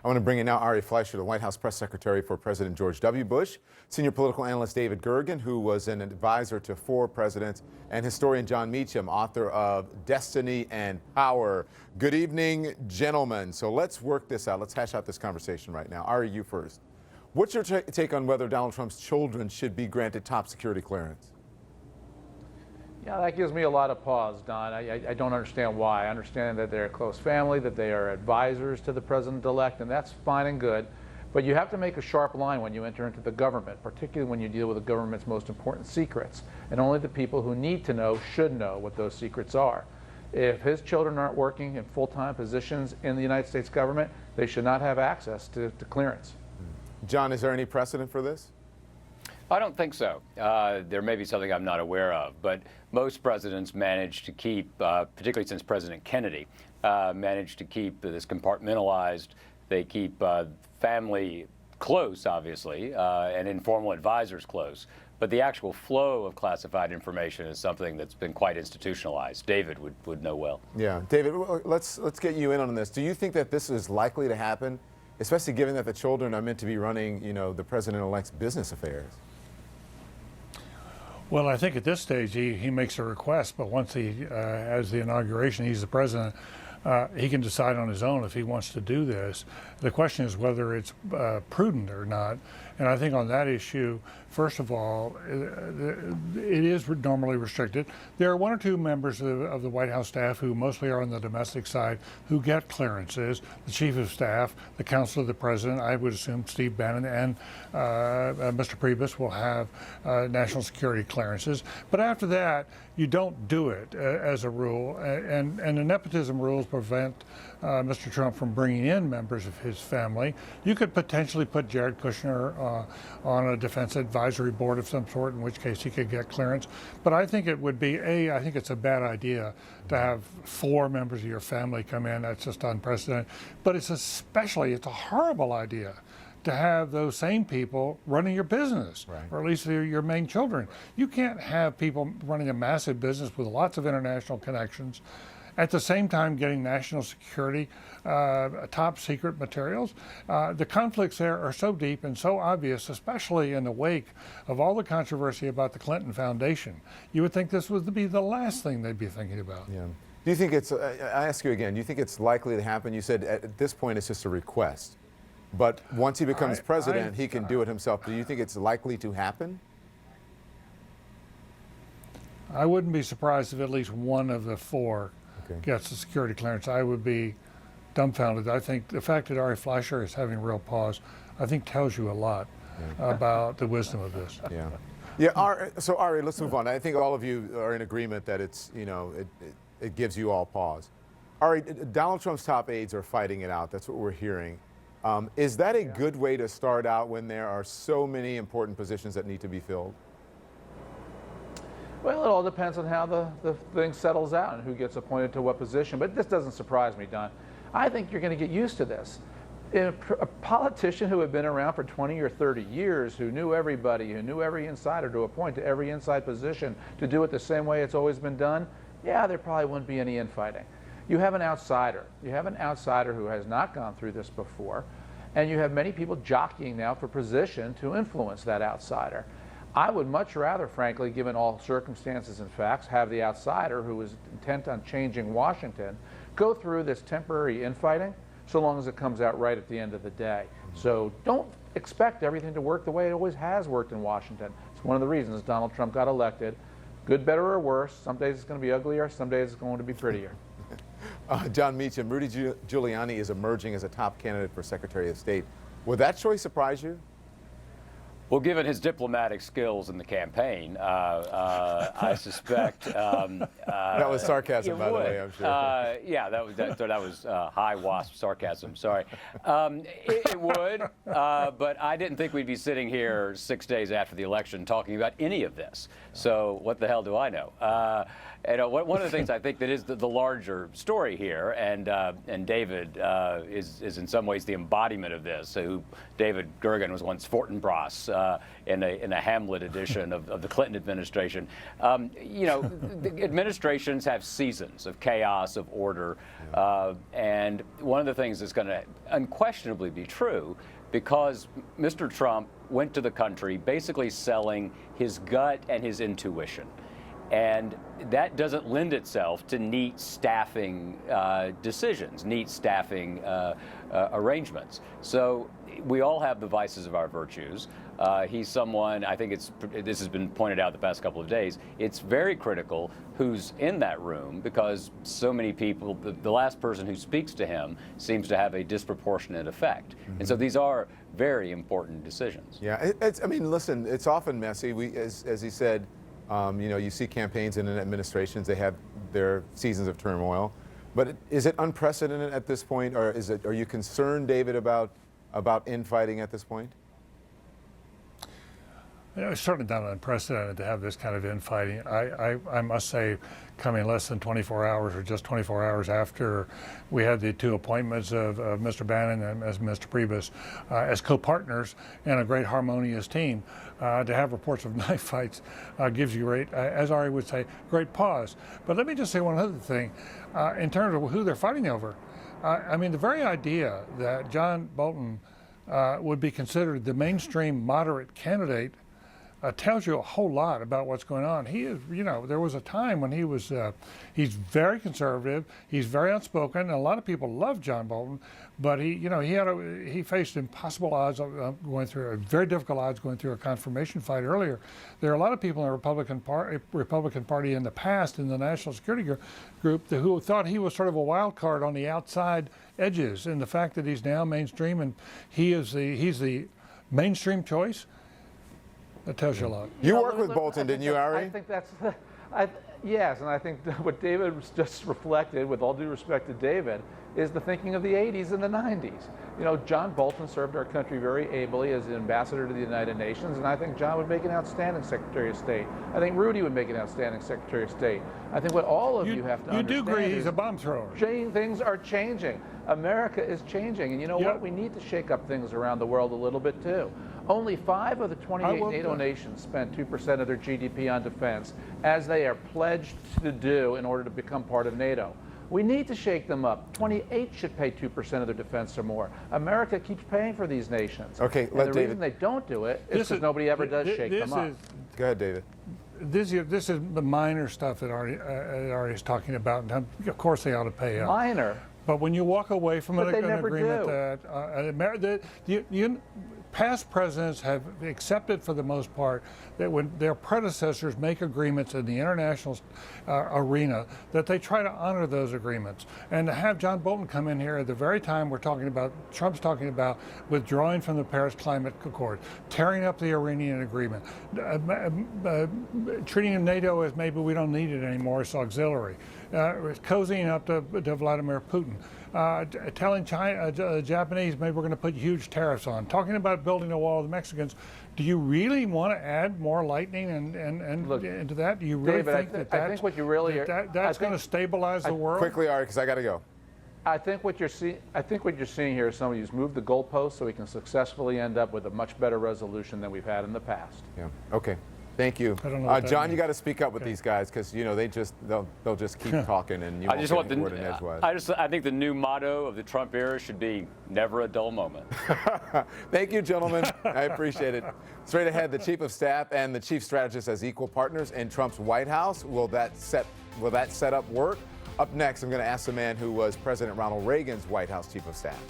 I want to bring in now Ari Fleischer, the White House press secretary for President George W. Bush, senior political analyst David Gergen, who was an advisor to 4 presidents, and historian Jon Meacham, author of Destiny and Power. Good evening, gentlemen. So let's work this out. Let's hash out this conversation right now. Ari, you first. What's your take on whether Donald Trump's children should be granted top security clearance? Yeah, that gives me a lot of pause, Don. I don't understand why. I understand that they're a close family, that they are advisors to the president-elect, and that's fine and good. But you have to make a sharp line when you enter into the government, particularly when you deal with the government's most important secrets. And only the people who need to know should know what those secrets are. If his children aren't working in full-time positions in the United States government, they should not have access to clearance. John, is there any precedent for this? I don't think so. There may be something I'm not aware of, but most presidents manage to keep, particularly since President Kennedy, managed to keep this compartmentalized. They keep family close, obviously, and informal advisors close. But the actual flow of classified information is something that's been quite institutionalized. David would know well. Yeah, David, let's get you in on this. Do you think that this is likely to happen, especially given that the children are meant to be running, the president-elect's business affairs? Well, I think at this stage he makes a request, but once he has the inauguration, he's the president. He can decide on his own if he wants to do this. The question is whether it's prudent or not. And I think on that issue, first of all, it is normally restricted. There are 1 or 2 members of the White House staff who mostly are on the domestic side who get clearances. The Chief of Staff, the Counsel of the President, I would assume Steve Bannon and Mr. Priebus will have national security clearances. But after that, you don't do it as a rule. And the nepotism rules prevent Mr. Trump from bringing in members of his family. You could potentially put Jared Kushner on a defense advisory board of some sort, in which case he could get clearance. But I think it would be, I think it's a bad idea to have 4 members of your family come in. That's just unprecedented. But it's a horrible idea to have those same people running your business, right, or at least your main children. You can't have people running a massive business with lots of international connections, at the same time getting national security, top secret materials. The conflicts there are so deep and so obvious, especially in the wake of all the controversy about the Clinton Foundation. You would think this would be the last thing they'd be thinking about. Yeah. Do you think it's, I ask you again, do you think it's likely to happen? You said at this point it's just a request. But once he becomes president, he can do it himself. Do you think it's likely to happen? I wouldn't be surprised if at least 1 of the 4 gets the security clearance. I would be dumbfounded. I think the fact that Ari Fleischer is having real pause, I think tells you a lot about the wisdom of this. Yeah. Yeah. So Ari, let's move on. I think all of you are in agreement that it's, it gives you all pause. Ari, Donald Trump's top aides are fighting it out. That's what we're hearing. Is that a good way to start out when there are so many important positions that need to be filled? Well, it all depends on how the thing settles out and who gets appointed to what position. But this doesn't surprise me, Don. I think you're going to get used to this. A politician who had been around for 20 or 30 years, who knew everybody, who knew every insider to appoint to every inside position, to do it the same way it's always been done, yeah, there probably wouldn't be any infighting. You have an outsider. You have an outsider who has not gone through this before, and you have many people jockeying now for position to influence that outsider. I would much rather, frankly, given all circumstances and facts, have the outsider who is intent on changing Washington go through this temporary infighting, so long as it comes out right at the end of the day. So don't expect everything to work the way it always has worked in Washington. It's one of the reasons Donald Trump got elected. Good, better, or worse. Some days it's going to be uglier, some days it's going to be prettier. Jon Meacham, Rudy Giuliani is emerging as a top candidate for Secretary of State. Would that choice surprise you? Well, given his diplomatic skills in the campaign, I suspect that was sarcasm, by the way, I'm sure. Yeah, that was high wasp sarcasm. Sorry, it would, but I didn't think we'd be sitting here 6 days after the election talking about any of this. So what the hell do I know? One of the things I think that is the larger story here, and David is in some ways the embodiment of this. So David Gergen was once Fortinbras in a Hamlet edition of the Clinton administration. You know, the administrations have seasons of chaos, of order, and one of the things that's going to unquestionably be true, because Mr. Trump went to the country basically selling his gut and his intuition. And that doesn't lend itself to neat staffing decisions, neat staffing arrangements. So we all have the vices of our virtues. He's someone, I think this has been pointed out the past couple of days, it's very critical who's in that room, because so many people, the last person who speaks to him seems to have a disproportionate effect. Mm-hmm. And so these are very important decisions. Yeah, I mean, listen, it's often messy. As he said, you know, you see campaigns in administrations, they have their seasons of turmoil. But is it unprecedented at this point, or are you concerned, David, about infighting at this point? It's certainly not unprecedented to have this kind of infighting. I must say, coming less than 24 hours, or just 24 hours after we had the two appointments of Mr. Bannon and as Mr. Priebus as co-partners and a great harmonious team, to have reports of knife fights gives you great, as Ari would say, great pause. But let me just say one other thing, in terms of who they're fighting over. I mean, the very idea that John Bolton would be considered the mainstream moderate candidate tells you a whole lot about what's going on. He is, you know, there was a time when he was, he's very conservative, he's very outspoken, and a lot of people love John Bolton, but he faced impossible odds very difficult odds going through a confirmation fight earlier. There are a lot of people in the Republican Party in the past, in the National Security Group, who thought he was sort of a wild card on the outside edges, and the fact that he's now mainstream and he's the mainstream choice, that tells you a lot. You worked with Bolton, didn't you, Ari? I think that's, yes, and I think what David just reflected, with all due respect to David, is the thinking of the 80s and the 90s. You know, John Bolton served our country very ably as the ambassador to the United Nations, and I think John would make an outstanding Secretary of State. I think Rudy would make an outstanding Secretary of State. I think what all of you have to understand do agree he's a bomb thrower. Things are changing. America is changing, and you know what? We need to shake up things around the world a little bit too. Only 5 of the 28 NATO nations spend 2% of their GDP on defense, as they are pledged to do in order to become part of NATO. We need to shake them up. 28 should pay 2% of their defense or more. America keeps paying for these nations. Okay, and the reason they don't do it is because nobody ever does shake them up. Go ahead, David. This is the minor stuff that Ari is talking about. And of course, they ought to pay up. Minor. But when you walk away from an agreement do. that past presidents have accepted, for the most part, that when their predecessors make agreements in the international arena, that they try to honor those agreements. And to have John Bolton come in here at the very time Trump's talking about withdrawing from the Paris Climate Accord, tearing up the Iranian agreement, treating NATO as maybe we don't need it anymore, it's auxiliary, cozying up to Vladimir Putin. Telling China, Japanese, maybe we're going to put huge tariffs on. Talking about building a wall with the Mexicans. Do you really want to add more lightning and Look, into that? Do you really David, think I think what you really that's going to stabilize the world? Quickly, Ari, because I got to go. I think what you're seeing here is somebody who's moved the goalposts so we can successfully end up with a much better resolution than we've had in the past. Yeah. Okay. Thank you. I don't know what John, you got to speak up with these guys, because you know they'll just keep talking, and you won't get any word in edgewise. I think the new motto of the Trump era should be "Never a dull moment." Thank you, gentlemen. I appreciate it. Straight ahead, the chief of staff and the chief strategist as equal partners in Trump's White House. Will that setup work? Up next, I'm going to ask the man who was President Ronald Reagan's White House chief of staff.